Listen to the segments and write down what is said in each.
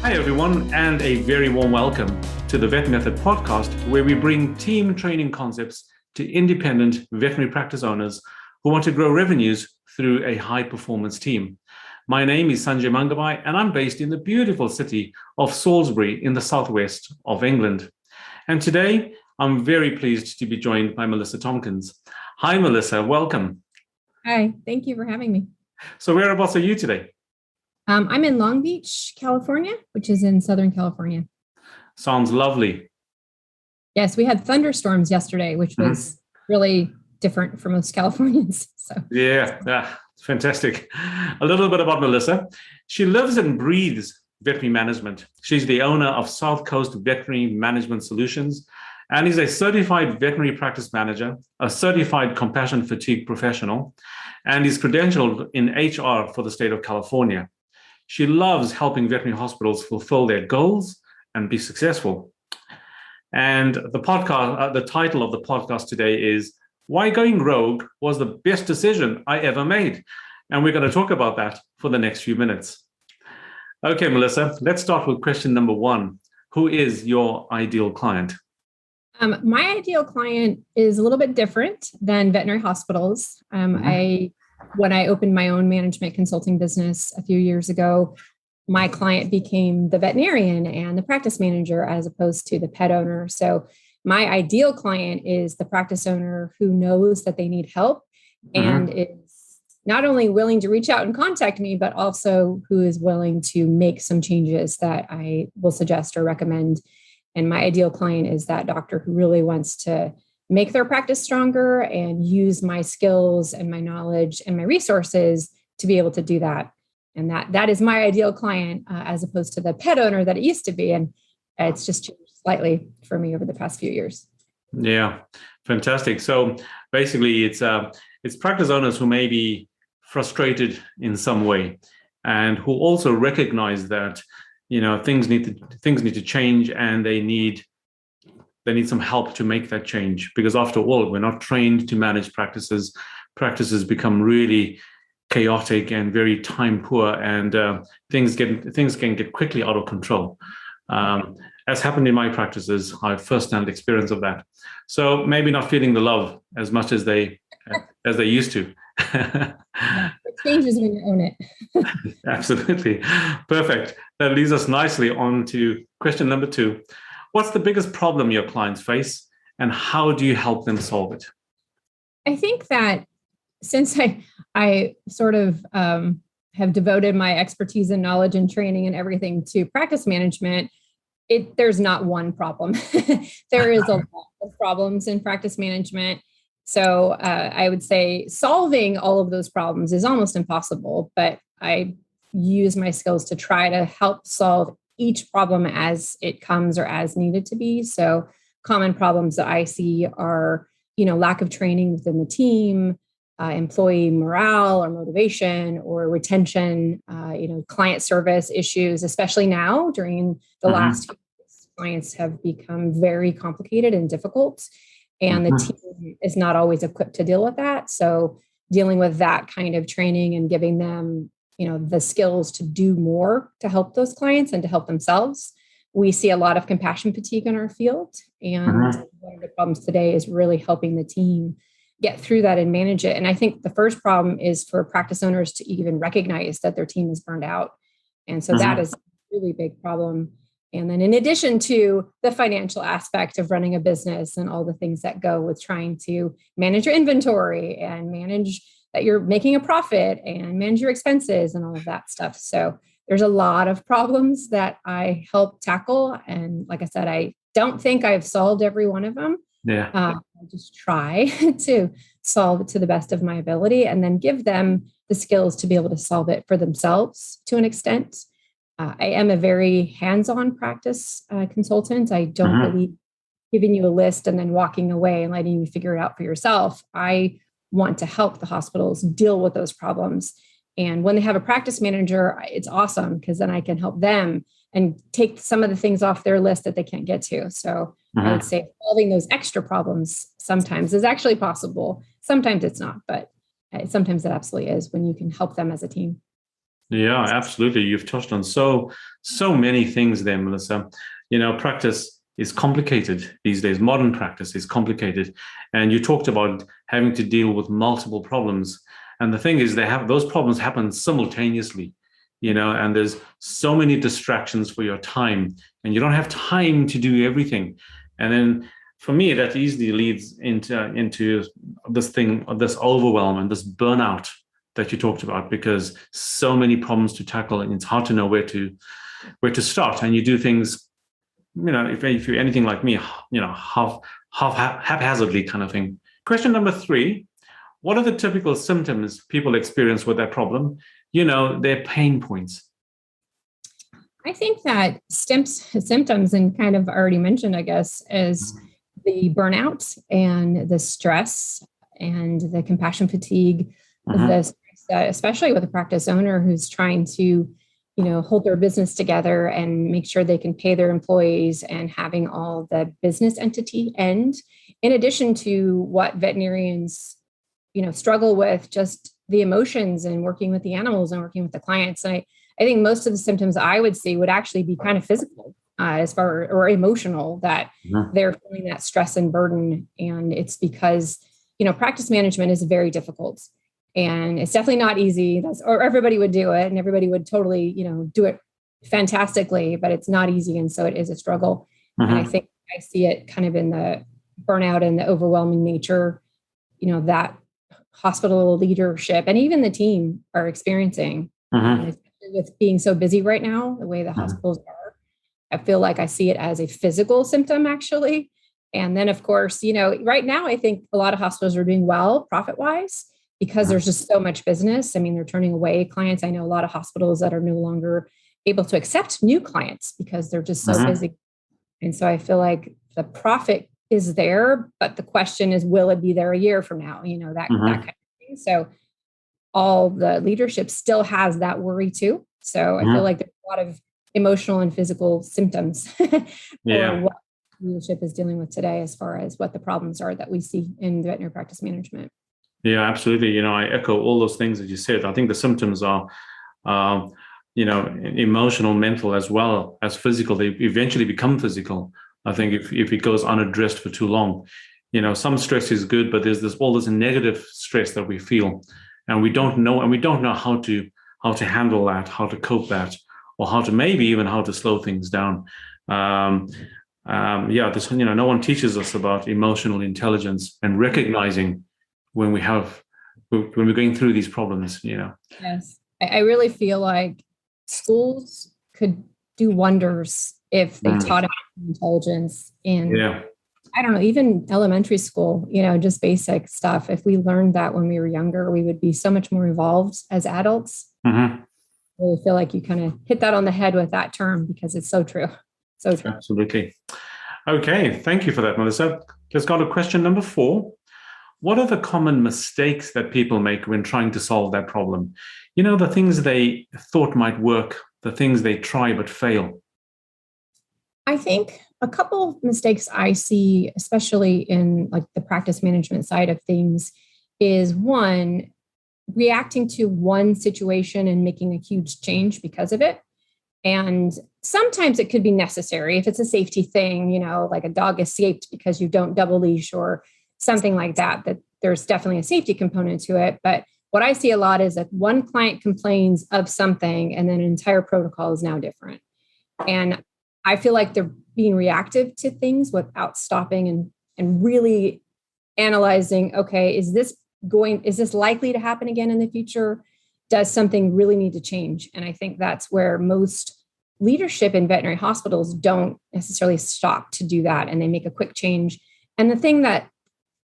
Hi, everyone, and a very warm welcome to the Vet Method podcast, where we bring team training concepts to independent veterinary practice owners who want to grow revenues through a high-performance team. My name is Sanjay Mangabai, and I'm based in the beautiful city of Salisbury in the southwest of England. And today, I'm very pleased to be joined by Melissa Tompkins. Hi, Melissa. Welcome. Hi. Thank you for having me. So whereabouts are you today? I'm in Long Beach, California, which is in Southern California. Sounds lovely. Yes, we had thunderstorms yesterday, which was really different for most Californians. So Yeah, fantastic. A little bit about Melissa. She lives and breathes veterinary management. She's the owner of South Coast Veterinary Management Solutions and is a certified veterinary practice manager, a certified compassion fatigue professional, and is credentialed in HR for the state of California. She loves helping veterinary hospitals fulfill their goals and be successful. And the title of the podcast today is Why Going Rogue Was the Best Decision I Ever Made. And we're going to talk about that for the next few minutes. Okay, Melissa, let's start with question number one. Who is your ideal client? My ideal client is a little bit different than veterinary hospitals. When I opened my own management consulting business a few years ago, my client became the veterinarian and the practice manager as opposed to the pet owner. So my ideal client is the practice owner who knows that they need help and is not only willing to reach out and contact me, but also who is willing to make some changes that I will suggest or recommend. And my ideal client is that doctor who really wants to make their practice stronger and use my skills and my knowledge and my resources to be able to do that. And that is my ideal client as opposed to the pet owner that it used to be. And it's just changed slightly for me over the past few years. Yeah, fantastic. So basically, it's practice owners who may be frustrated in some way and who also recognize that things need to change and they need some help to make that change, because after all, we're not trained to manage practices. Practices become really chaotic and very time poor, and things can get quickly out of control. As happened in my practices, I have first-hand experience of that. So maybe not feeling the love as much as they used to. It changes when you own it. Absolutely. Perfect. That leads us nicely on to question number two. What's the biggest problem your clients face, and how do you help them solve it? I think that since I sort of have devoted my expertise and knowledge and training and everything to practice management, there's not one problem. There is a lot of problems in practice management. So I would say solving all of those problems is almost impossible, but I use my skills to try to help solve each problem as it comes or as needed to be. So common problems that I see are, lack of training within the team, employee morale or motivation or retention, client service issues, especially now during the last few years. Clients have become very complicated and difficult, and the team is not always equipped to deal with that. So dealing with that kind of training and giving them the skills to do more to help those clients and to help themselves. We see a lot of compassion fatigue in our field. And one of the problems today is really helping the team get through that and manage it. And I think the first problem is for practice owners to even recognize that their team is burned out. And so that is a really big problem. And then in addition to the financial aspect of running a business and all the things that go with trying to manage your inventory and manage that you're making a profit and manage your expenses and all of that stuff. So there's a lot of problems that I help tackle. And like I said, I don't think I've solved every one of them. Yeah. I just try to solve it to the best of my ability and then give them the skills to be able to solve it for themselves to an extent. I am a very hands-on practice consultant. I don't believe giving you a list and then walking away and letting you figure it out for yourself. I want to help the hospitals deal with those problems. And when they have a practice manager, it's awesome because then I can help them and take some of the things off their list that they can't get to. So I would say solving those extra problems sometimes is actually possible. Sometimes it's not, but sometimes it absolutely is when you can help them as a team. Yeah, absolutely. You've touched on so many things there, Melissa. Practice is complicated these days. Modern practice is complicated. And you talked about having to deal with multiple problems. And the thing is, they have those problems happen simultaneously, and there's so many distractions for your time, and you don't have time to do everything. And then for me, that easily leads into this overwhelm and this burnout that you talked about, because so many problems to tackle and it's hard to know where to start. And you do things, if you're anything like me, half haphazardly kind of thing. Question number 3: what are the typical symptoms people experience with that problem? Their pain points. I think that symptoms, and kind of already mentioned, I guess, is the burnout and the stress and the compassion fatigue, the stress that, especially with a practice owner who's trying to, hold their business together and make sure they can pay their employees, and having all the business entity end, in addition to what veterinarians, struggle with, just the emotions and working with the animals and working with the clients. And I think most of the symptoms I would see would actually be kind of physical, as far, or emotional, that they're feeling that stress and burden. And it's because, practice management is very difficult, and it's definitely not easy. Or everybody would do it and everybody would totally, do it fantastically, but it's not easy. And so it is a struggle. And I think I see it kind of in the burnout and the overwhelming nature, that hospital leadership and even the team are experiencing, especially with being so busy right now, the way the hospitals are. I feel like I see it as a physical symptom, actually. And then, of course, right now, I think a lot of hospitals are doing well profit-wise because there's just so much business. I mean, they're turning away clients. I know a lot of hospitals that are no longer able to accept new clients because they're just so busy. And so I feel like the profit is there, but the question is, will it be there a year from now? That kind of thing. So all the leadership still has that worry too. So I feel like there's a lot of emotional and physical symptoms for what leadership is dealing with today, as far as what the problems are that we see in veterinary practice management. Yeah, absolutely. I echo all those things that you said. I think the symptoms are, emotional, mental, as well as physical. They eventually become physical. I think if it goes unaddressed for too long, some stress is good, but there's all this negative stress that we feel, and we don't know how to handle that, how to cope that, or maybe even how to slow things down. No one teaches us about emotional intelligence and recognizing when we're going through these problems. Yes, I really feel like schools could do wonders if they taught intelligence in, I don't know, even elementary school, just basic stuff. If we learned that when we were younger, we would be so much more evolved as adults. I really feel like you kind of hit that on the head with that term, because it's so true. So true. Absolutely. Okay. Thank you for that, Melissa. Let's go to question number 4. What are the common mistakes that people make when trying to solve that problem? The things they thought might work, the things they try but fail. I think a couple of mistakes I see, especially in like the practice management side of things, is one, reacting to one situation and making a huge change because of it. And sometimes it could be necessary if it's a safety thing, like a dog escaped because you don't double leash or something like that, that there's definitely a safety component to it. But what I see a lot is that one client complains of something and then an entire protocol is now different. And I feel like they're being reactive to things without stopping and really analyzing, okay, is this likely to happen again in the future? Does something really need to change? And I think that's where most leadership in veterinary hospitals don't necessarily stop to do that. And they make a quick change. And the thing that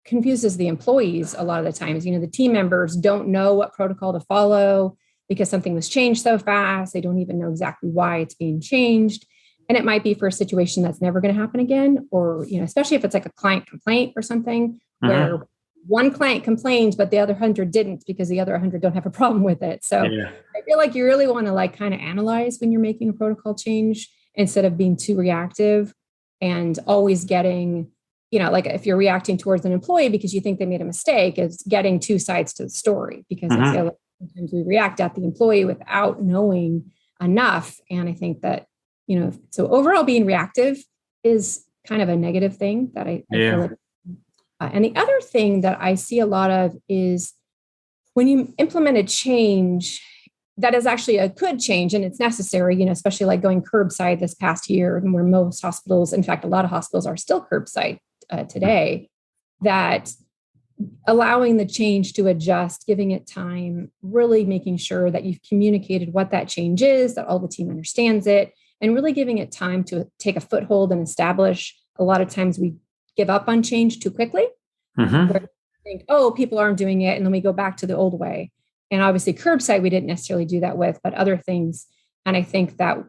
confuses the employees a lot of the times, the team members don't know what protocol to follow because something was changed so fast. They don't even know exactly why it's being changed. And it might be for a situation that's never going to happen again, or, especially if it's like a client complaint or something where one client complained, but the other 100 didn't, because the other 100 don't have a problem with it. So I feel like you really want to kind of analyze when you're making a protocol change, instead of being too reactive and always getting, if you're reacting towards an employee because you think they made a mistake, it's getting two sides to the story, because it's sometimes we react at the employee without knowing enough. And I think that, so overall being reactive is kind of a negative thing that I feel like. And the other thing that I see a lot of is when you implement a change that is actually a good change and it's necessary, especially like going curbside this past year, and where most hospitals, in fact, a lot of hospitals are still curbside today, that allowing the change to adjust, giving it time, really making sure that you've communicated what that change is, that all the team understands it, and really giving it time to take a foothold and establish. A lot of times we give up on change too quickly. Mm-hmm. Where we think, oh, people aren't doing it, and then we go back to the old way. And obviously curbside, we didn't necessarily do that with, but other things. And I think that,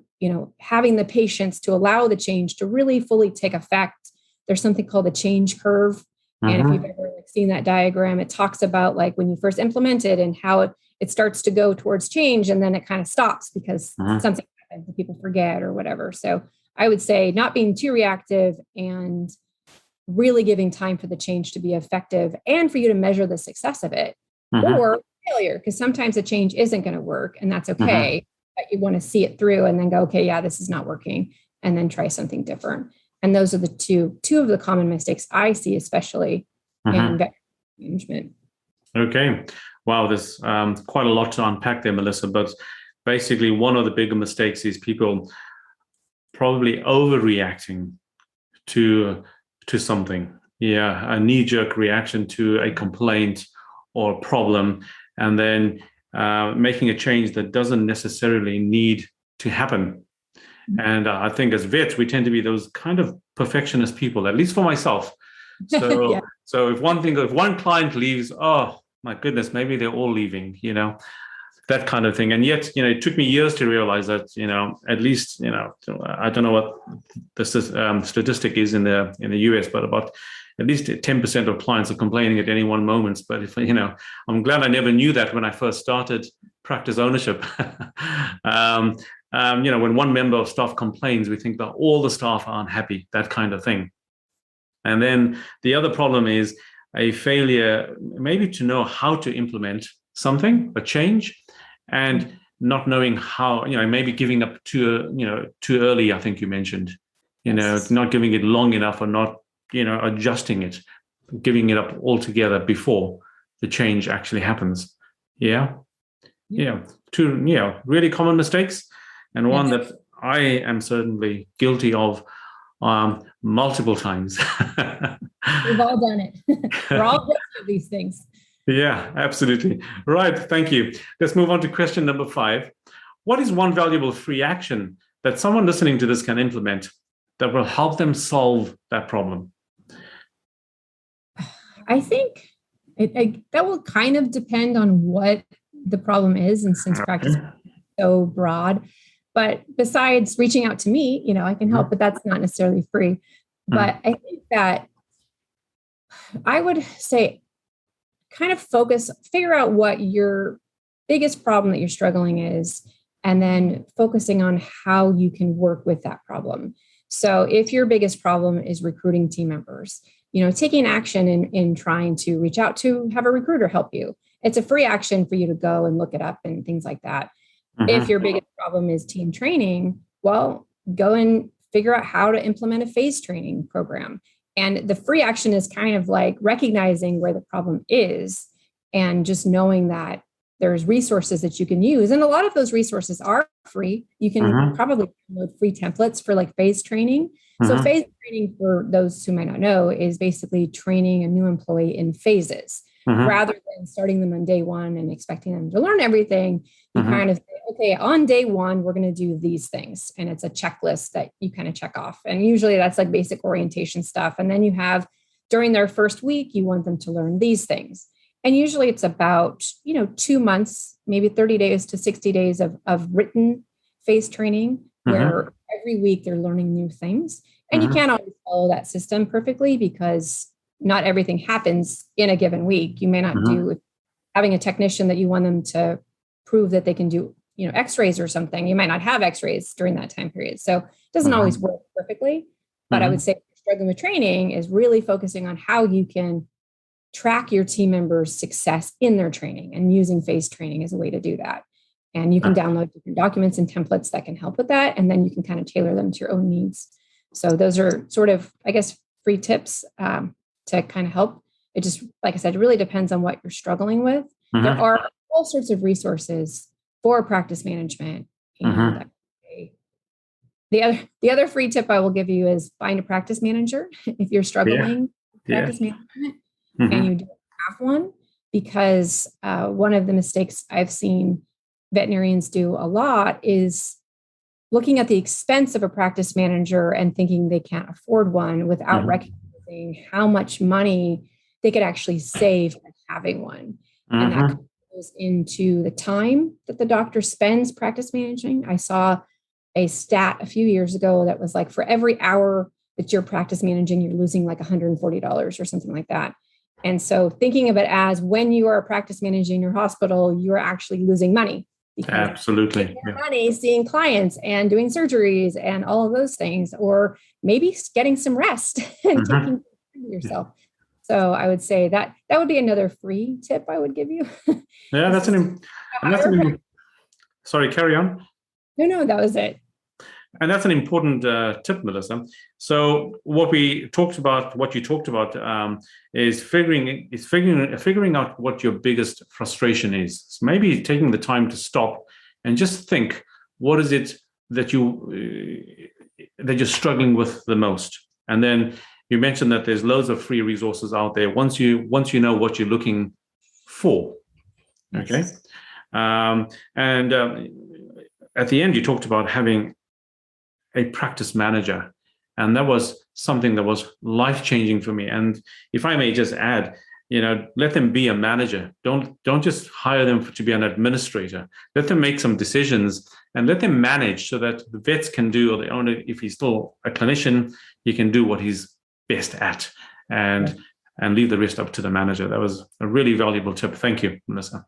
having the patience to allow the change to really fully take effect. There's something called the change curve. Mm-hmm. And if you've ever seen that diagram, it talks about like when you first implement it and how it starts to go towards change, and then it kind of stops because something happens and people forget or whatever. So I would say not being too reactive and really giving time for the change to be effective and for you to measure the success of it or failure, because sometimes a change isn't going to work and that's okay. But you want to see it through and then go, okay, yeah, this is not working, and then try something different. And those are the two of the common mistakes I see, especially in veterinary management. Okay. Wow. There's quite a lot to unpack there, Melissa, but basically one of the bigger mistakes is people probably overreacting to something. Yeah. A knee-jerk reaction to a complaint or problem, and then making a change that doesn't necessarily need to happen. And I think as vets, we tend to be those kind of perfectionist people, at least for myself. So, so if one client leaves, oh my goodness, maybe they're all leaving, that kind of thing. And yet, it took me years to realize that, at least, I don't know what the statistic is in the US, but about at least 10% of clients are complaining at any one moment. But if, I'm glad I never knew that when I first started practice ownership. When one member of staff complains, we think that all the staff are unhappy, that kind of thing. And then the other problem is a failure maybe to know how to implement something, a change, and not knowing how, maybe giving up too early, I think you mentioned, not giving it long enough or not, adjusting it, giving it up altogether before the change actually happens. Yeah. Two, really common mistakes. And one that I am certainly guilty of multiple times. We've all done it. We're all guilty of these things. Yeah, absolutely. Right. Thank you. Let's move on to question number 5. What is one valuable free action that someone listening to this can implement that will help them solve that problem? I think that will kind of depend on what the problem is. And since practice is so broad, but besides reaching out to me, I can help, but that's not necessarily free. But I think that I would say kind of figure out what your biggest problem that you're struggling is, and then focusing on how you can work with that problem. So if your biggest problem is recruiting team members, taking action in trying to reach out to have a recruiter help you. It's a free action for you to go and look it up and things like that. If your biggest problem is team training, well, go and figure out how to implement a phase training program. And the free action is kind of like recognizing where the problem is and just knowing that there's resources that you can use. And a lot of those resources are free. You can probably download free templates for like phase training. So phase training, for those who might not know, is basically training a new employee in phases. Rather than starting them on day one and expecting them to learn everything. You kind of say, okay, on day one, we're going to do these things. And it's a checklist that you kind of check off. And usually that's like basic orientation stuff. And then you have, during their first week, you want them to learn these things. And usually it's about, 2 months, maybe 30 days to 60 days of written phase training, where every week they're learning new things. And you can't always follow that system perfectly because not everything happens in a given week. You may not do having a technician that you want them to prove that they can do, x-rays or something. You might not have x-rays during that time period. So it doesn't always work perfectly. But I would say struggling with training is really focusing on how you can track your team members' success in their training, and using phase training is a way to do that. And you can download different documents and templates that can help with that. And then you can kind of tailor them to your own needs. So those are sort of, I guess, free tips to kind of help. It just, like I said, it really depends on what you're struggling with. There are all sorts of resources for practice management. And the other free tip I will give you is find a practice manager if you're struggling with practice management and you don't have one, because one of the mistakes I've seen veterinarians do a lot is looking at the expense of a practice manager and thinking they can't afford one without recognizing how much money they could actually save by having one. And that goes into the time that the doctor spends practice managing. I saw a stat a few years ago that was like, for every hour that you're practice managing, you're losing like $140 or something like that. And so thinking of it as, when you are practice managing your hospital, you're actually losing money. Absolutely. Money seeing clients and doing surgeries and all of those things, or maybe getting some rest and taking care of yourself. So I would say that would be another free tip I would give you. Yeah, sorry, carry on. No, that was it. And that's an important tip, Melissa. So what you talked about, is figuring out what your biggest frustration is. So maybe taking the time to stop and just think, what is it that you're struggling with the most? And then you mentioned that there's loads of free resources out there. Once you know what you're looking for, okay. And at the end, you talked about having a practice manager, and that was something that was life-changing for me. And if I may just add, let them be a manager. Don't just hire them to be an administrator. Let them make some decisions and let them manage, so that the vets can do, or the owner, if he's still a clinician, he can do what he's best at, and leave the rest up to the manager. That was a really valuable tip. Thank you, Melissa.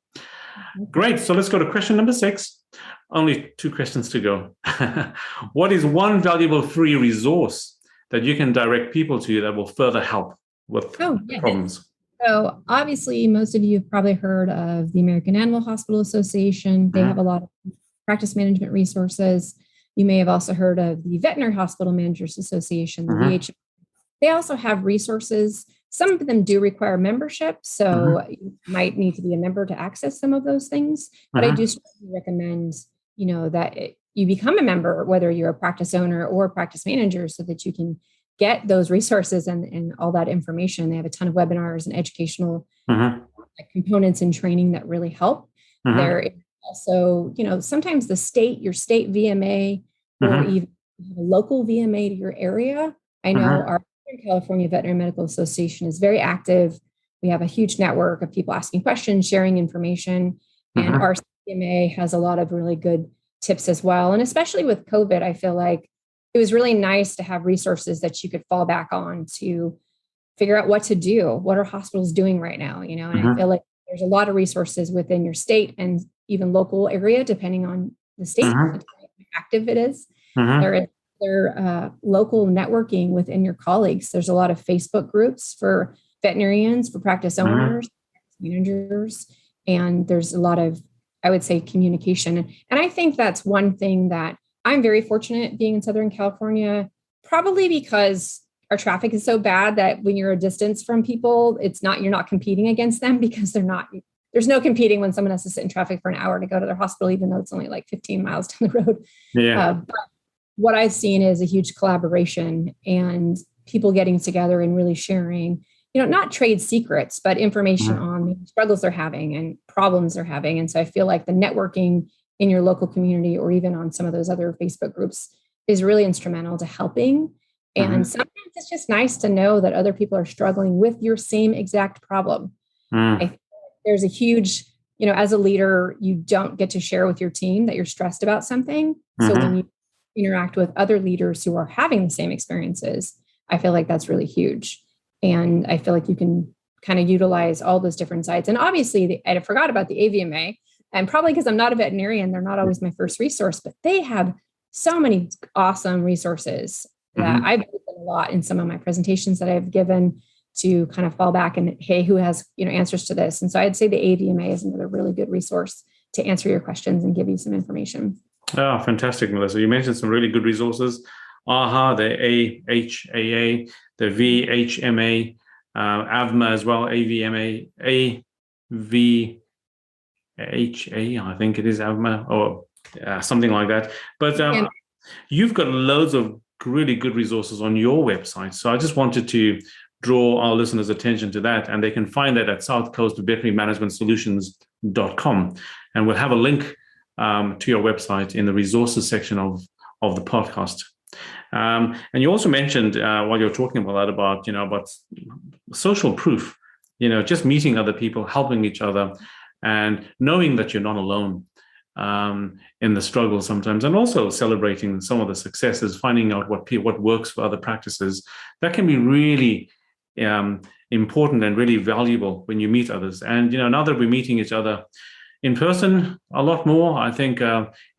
Great. So let's go to question number 6. Only 2 questions to go. What is one valuable free resource that you can direct people to that will further help with problems? So obviously, most of you have probably heard of the American Animal Hospital Association. They have a lot of practice management resources. You may have also heard of the Veterinary Hospital Managers Association, the VHA. They also have resources. Some of them do require membership, so you might need to be a member to access some of those things. But I do strongly recommend, that you become a member, whether you're a practice owner or a practice manager, so that you can get those resources and all that information. They have a ton of webinars and educational components and training that really help. There is also, sometimes your state VMA, or even a local VMA to your area. I know our California Veterinary Medical Association is very active. We have a huge network of people asking questions, sharing information, and our CMA has a lot of really good tips as well. And especially with COVID, I feel like it was really nice to have resources that you could fall back on to figure out what to do. What are hospitals doing right now? And I feel like there's a lot of resources within your state and even local area, depending on the state, how active it is. There is local networking within your colleagues. There's a lot of Facebook groups for veterinarians, for practice owners, managers, and there's a lot of, I would say, communication. And I think that's one thing that I'm very fortunate being in Southern California, probably because our traffic is so bad that when you're a distance from people, you're not competing against them, because there's no competing when someone has to sit in traffic for an hour to go to their hospital, even though it's only like 15 miles down the road. But what I've seen is a huge collaboration and people getting together and really sharing, not trade secrets, but information on the struggles they're having and problems they're having. And so I feel like the networking in your local community, or even on some of those other Facebook groups, is really instrumental to helping. And sometimes it's just nice to know that other people are struggling with your same exact problem. I think there's a huge, as a leader, you don't get to share with your team that you're stressed about something. So when you interact with other leaders who are having the same experiences, I feel like that's really huge. And I feel like you can kind of utilize all those different sides. And obviously, I forgot about the AVMA, and probably because I'm not a veterinarian, they're not always my first resource, but they have so many awesome resources that I've used a lot in some of my presentations that I've given to kind of fall back and, hey, who has, answers to this? And so I'd say the AVMA is another really good resource to answer your questions and give you some information. Oh, fantastic, Melissa. You mentioned some really good resources. AHA, the AHAA, the VHMA, AVMA as well, AVMA, AVHA, I think it is AVMA, or something like that. But you've got loads of really good resources on your website. So I just wanted to draw our listeners' attention to that, and they can find that at southcoastveterinarymanagementsolutions.com. And we'll have a link to your website in the resources section of the podcast. And you also mentioned while you're talking about that about social proof, just meeting other people, helping each other, and knowing that you're not alone in the struggle sometimes, and also celebrating some of the successes, finding out what works for other practices. That can be really important and really valuable when you meet others. And now that we're meeting each other in person a lot more, I think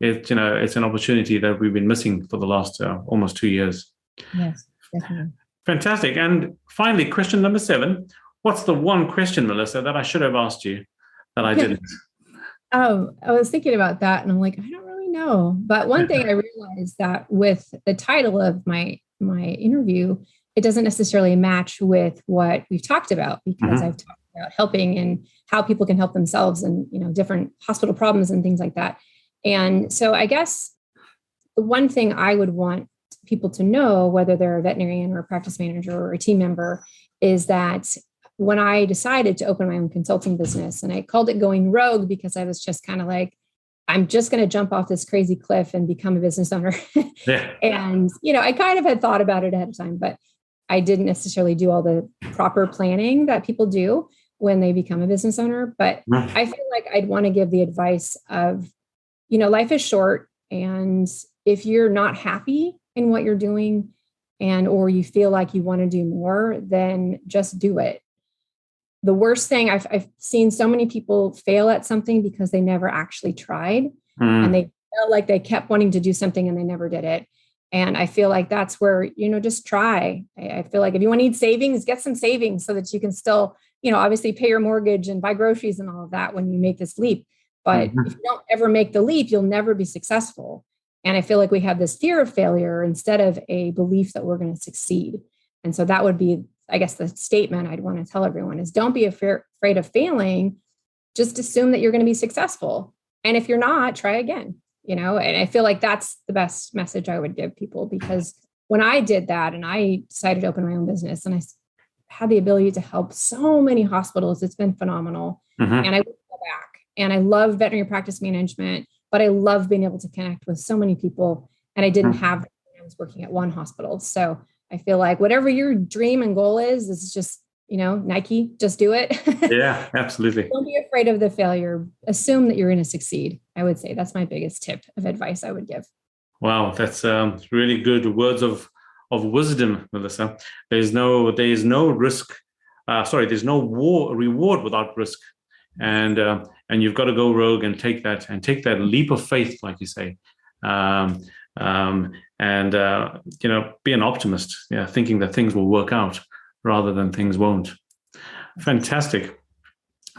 it's an opportunity that we've been missing for the last almost 2 years. Yes, definitely. Fantastic. And finally, question number 7. What's the one question, Melissa, that I should have asked you that I didn't? I was thinking about that, and I'm like, I don't really know. But one thing I realized that with the title of my interview, it doesn't necessarily match with what we've talked about, because I've talked about helping and how people can help themselves and, different hospital problems and things like that. And so I guess the one thing I would want people to know, whether they're a veterinarian or a practice manager or a team member, is that when I decided to open my own consulting business, and I called it going rogue because I was just kind of like, I'm just going to jump off this crazy cliff and become a business owner. Yeah. And, I kind of had thought about it ahead of time, but I didn't necessarily do all the proper planning that people do when they become a business owner. But I feel like I'd want to give the advice of, life is short. And if you're not happy in what you're doing or you feel like you want to do more, then just do it. The worst thing, I've seen so many people fail at something because they never actually tried, and they felt like they kept wanting to do something and they never did it. And I feel like that's where, just try. I feel like if you want to need savings, get some savings so that you can still, obviously pay your mortgage and buy groceries and all of that when you make this leap. But if you don't ever make the leap, you'll never be successful. And I feel like we have this fear of failure instead of a belief that we're going to succeed. And so that would be, I guess, the statement I'd want to tell everyone is, don't be afraid of failing. Just assume that you're going to be successful. And if you're not, try again, and I feel like that's the best message I would give people, because when I did that and I decided to open my own business and I had the ability to help so many hospitals, it's been phenomenal. And I would go back, and I love veterinary practice management, but I love being able to connect with so many people. And I didn't have that when I was working at one hospital. So I feel like whatever your dream and goal is just, Nike, just do it. Yeah, absolutely. Don't be afraid of the failure. Assume that you're going to succeed. I would say that's my biggest tip of advice I would give. Wow, that's really good words of wisdom, Melissa. There's no risk. There's no reward without risk, and you've got to go rogue and take that leap of faith, like you say. Be an optimist, thinking that things will work out rather than things won't. Fantastic.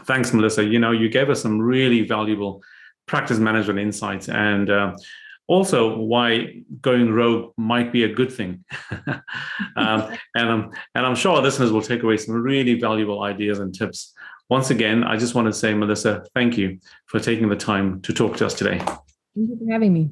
Thanks, Melissa. You gave us some really valuable practice management insights, and also why going rogue might be a good thing. And I'm sure our listeners will take away some really valuable ideas and tips. Once again, I just want to say, Melissa, thank you for taking the time to talk to us today. Thank you for having me.